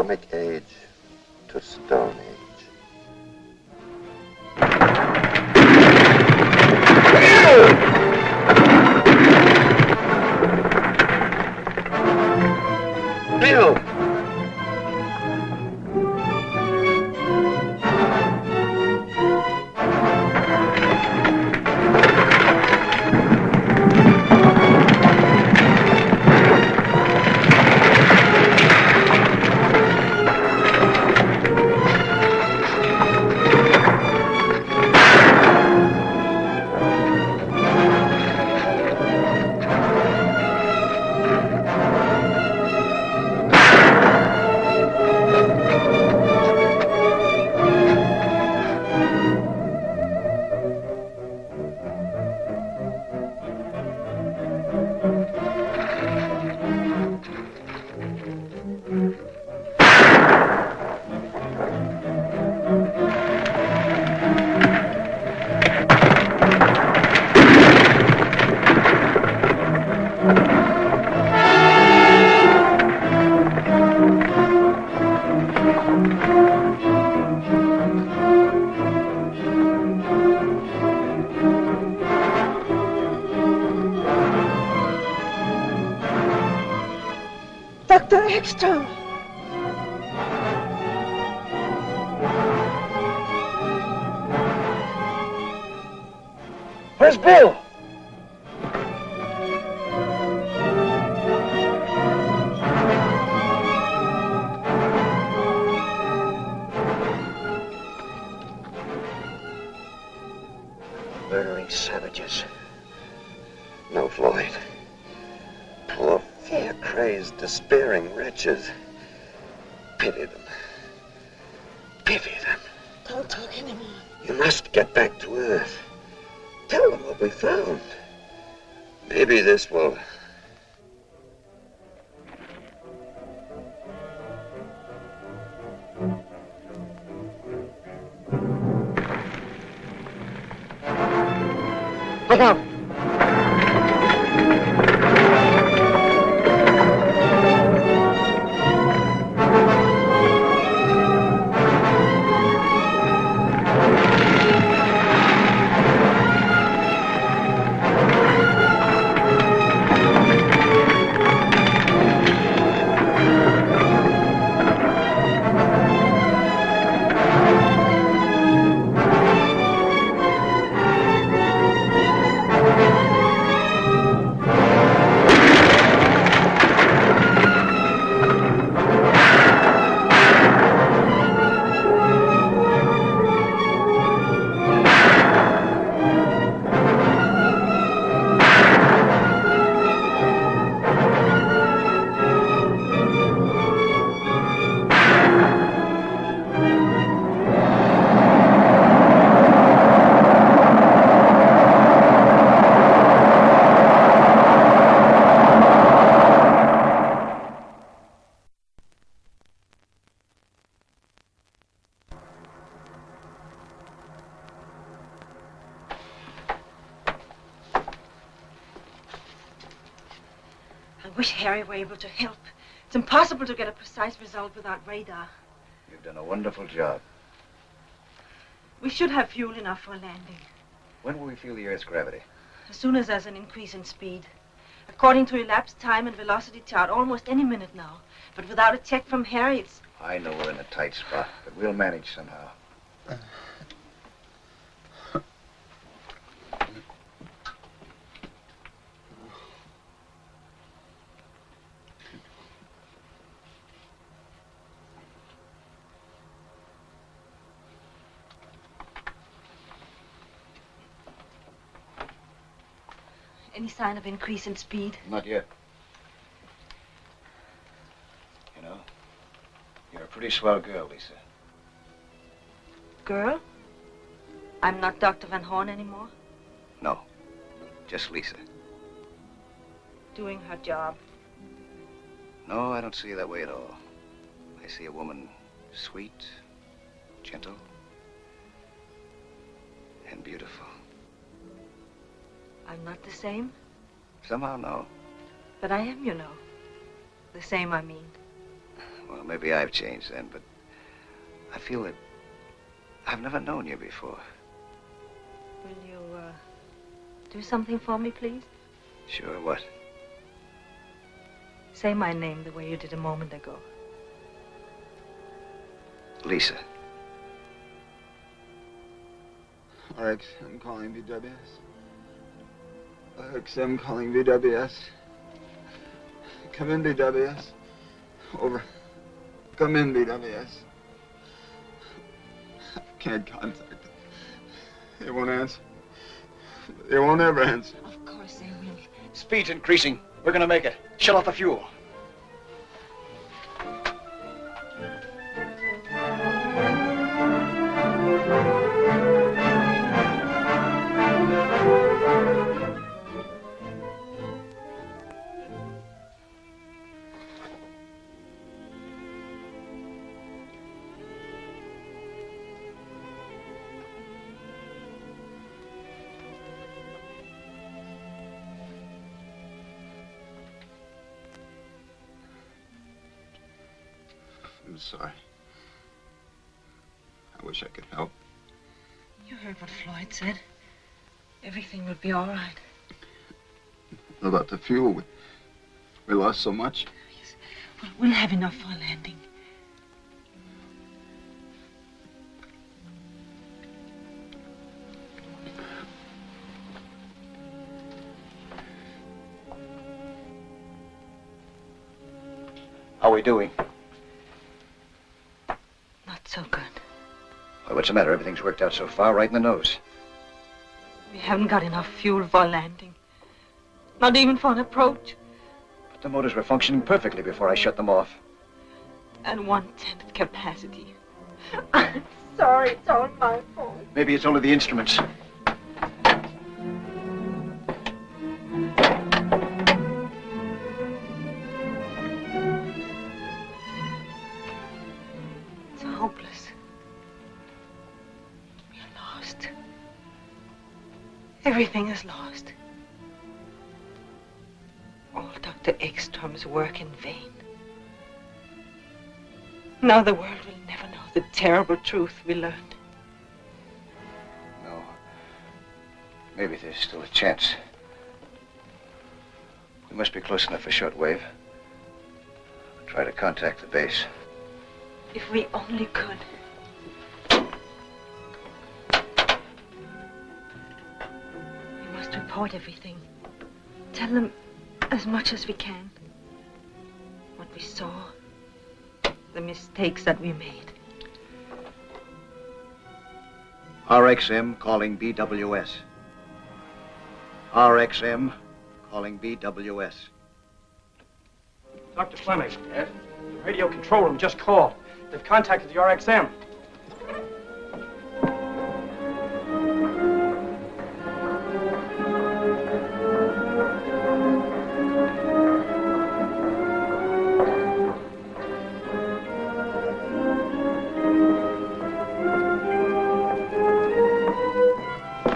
atomic age to Stone Age. Bill! Dr. Ekstrom! Where's Bill? Murdering savages. No, Floyd. Poor fear-crazed, despairing wretches. Pity them. Pity them. Don't talk anymore. You must get back to Earth. Tell them what we found. Maybe this will... Look out! I wish Harry were able to help. It's impossible to get a precise result without radar. You've done a wonderful job. We should have fuel enough for a landing. When will we feel the Earth's gravity? As soon as there's an increase in speed. According to elapsed time and velocity chart, almost any minute now. But without a check from Harry, it's... I know we're in a tight spot, but we'll manage somehow. Any sign of increase in speed? Not yet. You know, you're a pretty swell girl, Lisa. Girl? I'm not Dr. Van Horn anymore? No, just Lisa. Doing her job. No, I don't see you that way at all. I see a woman sweet, gentle, and beautiful. I'm not the same? Somehow, no. But I am, you know. The same, I mean. Well, Well, maybe I've changed then, but I feel that I've never known you before. Will you, do something for me, please? Sure, what? Say my name the way you did a moment ago. Lisa. RXM calling BWS. RXM calling BWS. Come in, BWS. Over. Come in, BWS. I can't contact them. They won't answer. They won't ever answer. Of course they will. Speed's increasing. We're gonna make it. Shut off the fuel. I'm sorry. I wish I could help. You heard what Floyd said. Everything will be all right. What about the fuel? We lost so much. Yes. Well, we'll have enough for a landing. How are we doing? Not so good. Well, what's the matter? Everything's worked out so far, right in the nose. We haven't got enough fuel for a landing. Not even for an approach. But the motors were functioning perfectly before I shut them off. At 1/10 of capacity. I'm sorry, it's all my fault. Maybe it's only the instruments. It's hopeless. We're lost. Everything is lost. All Dr. Ekstrom's work in vain. Now the world will never know the terrible truth we learned. No. Maybe there's still a chance. We must be close enough for shortwave. I'll try to contact the base. If we only could. We must report everything. Tell them as much as we can. What we saw. The mistakes that we made. RXM calling BWS. RXM calling BWS. Dr. Fleming. Yes? The radio control room just called. They've contacted the RXM.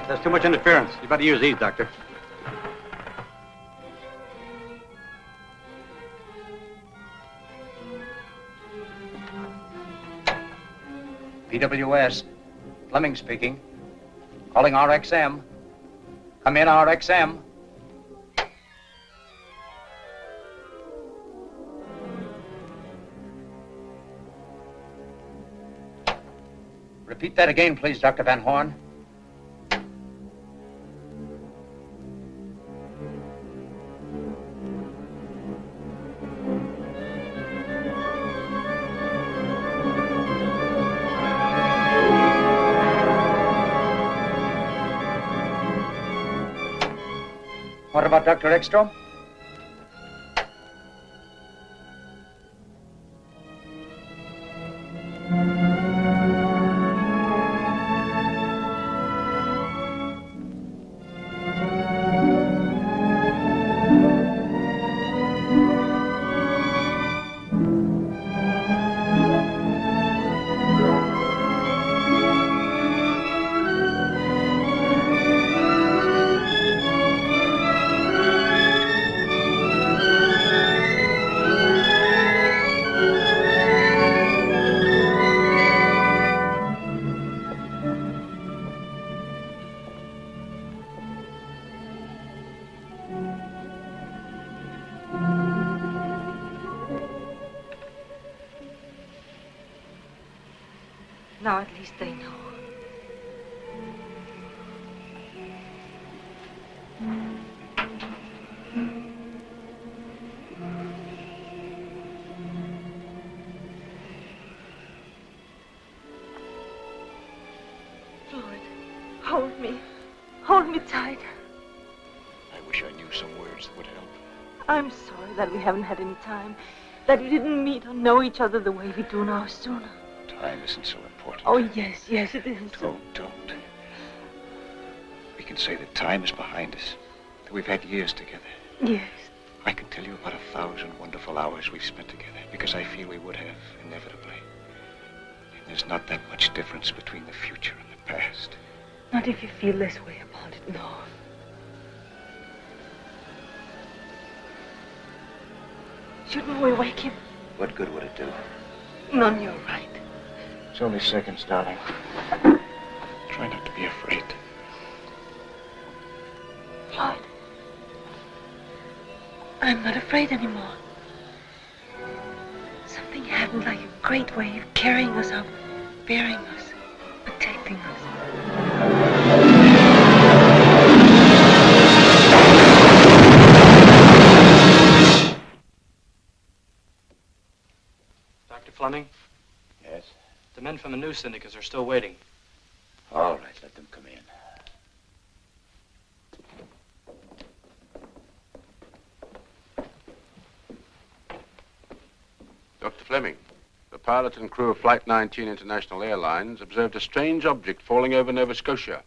There's too much interference. You better use these, Doctor. BWS. Fleming speaking. Calling RXM. Come in, RXM. Repeat that again, please, Dr. Van Horn. What about Dr. Ekstrom? Now at least they know. Floyd, hold me. Hold me tight. I wish I knew some words that would help. I'm sorry that we haven't had any time. That we didn't meet or know each other the way we do now sooner. Time isn't so important. Oh, yes, yes, it is. Don't. We can say that time is behind us. That we've had years together. Yes. I can tell you about 1,000 wonderful hours we've spent together because I feel we would have, inevitably. And there's not that much difference between the future and the past. Not if you feel this way about it, no. Shouldn't we wake him? What good would it do? None, you're right. It's only seconds, darling. Try not to be afraid. Floyd, I'm not afraid anymore. Something happened like a great wave carrying us up, bearing us, protecting us. Dr. Fleming? Yes? The men from the news syndicates are still waiting. All right, let them come in. Dr. Fleming, the pilot and crew of Flight 19 International Airlines observed a strange object falling over Nova Scotia.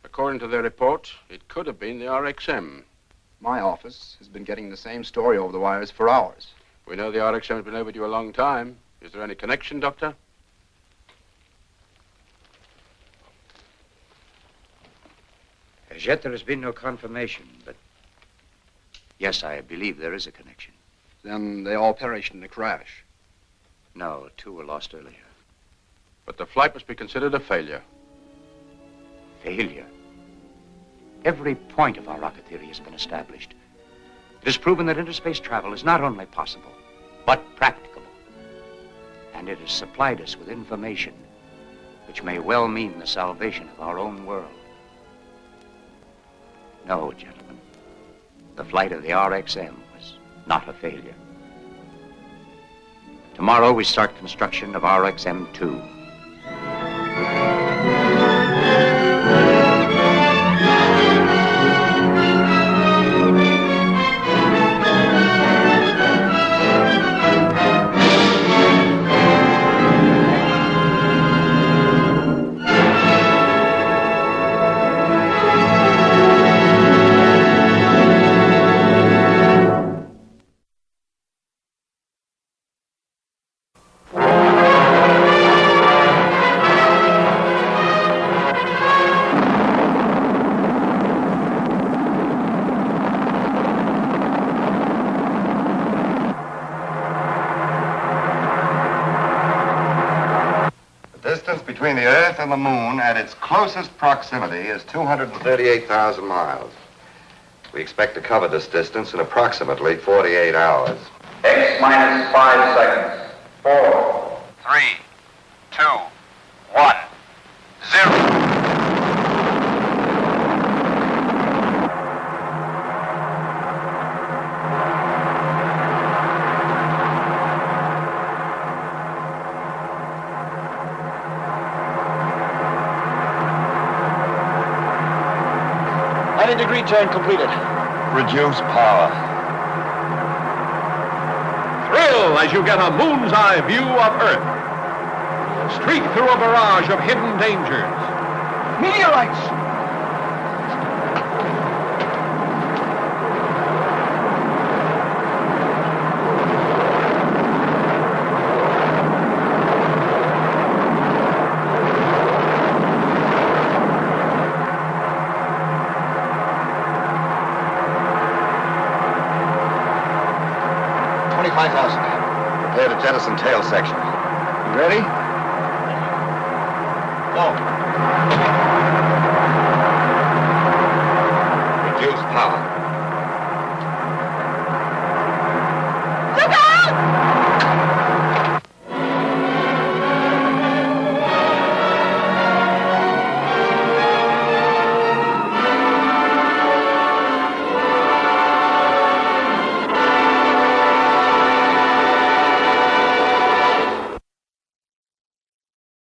According to their report, it could have been the RXM. My office has been getting the same story over the wires for hours. We know the RXM has been overdue a long time. Is there any connection, Doctor? As yet, there has been no confirmation, but yes, I believe there is a connection. Then they all perished in the crash. No, 2 were lost earlier. But the flight must be considered a failure. Failure? Every point of our rocket theory has been established. It is proven that interspace travel is not only possible, but practicable. And it has supplied us with information which may well mean the salvation of our own world. No, gentlemen, the flight of the RXM was not a failure. Tomorrow we start construction of RXM-2. Between the Earth and the Moon at its closest proximity is 238,000 miles. We expect to cover this distance in approximately 48 hours. X minus 5 seconds. 4, 3, 2, 1, 0. Degree turn completed. Reduce power. Thrill as you get a moon's eye view of Earth. Streak through a barrage of hidden dangers. Meteorites! Prepare to jettison tail section. You ready? Go. Reduce power.